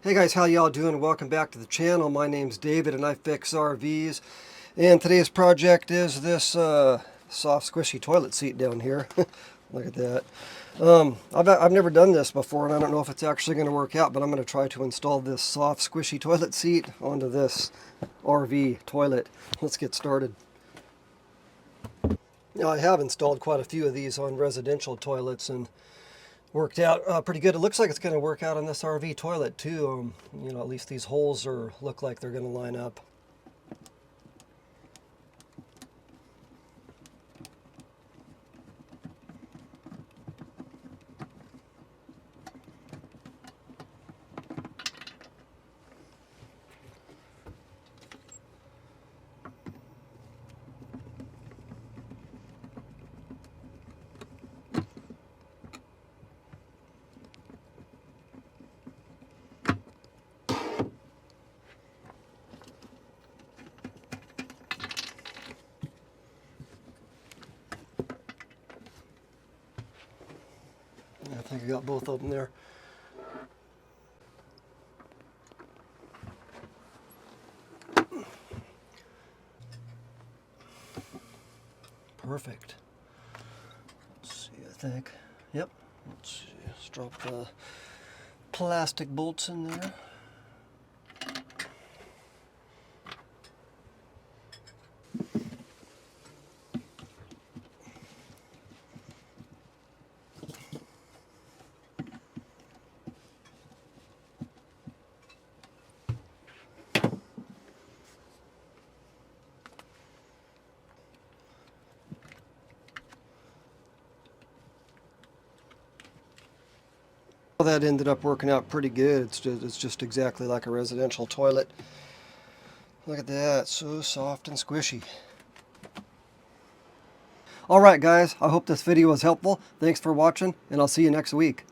Hey guys, how y'all doing? Welcome back to the channel. My name's David and I fix RVs. And today's project is this soft squishy toilet seat down here. Look at that. I've never done this before and I don't know if it's actually going to work out, but I'm going to try to install this soft squishy toilet seat onto this RV toilet. Let's get started. Now, I have installed quite a few of these on residential toilets and worked out pretty good. It looks like it's going to work out on this RV toilet too. You know, at least these holes look like they're going to line up. I think I got both of them there. Perfect. Let's see, I think. Yep. Let's see. Let's drop the plastic bolts in there. Well, that ended up working out pretty good. It's just exactly like a residential toilet. Look at that, so soft and squishy. Alright guys, I hope this video was helpful. Thanks for watching, and I'll see you next week.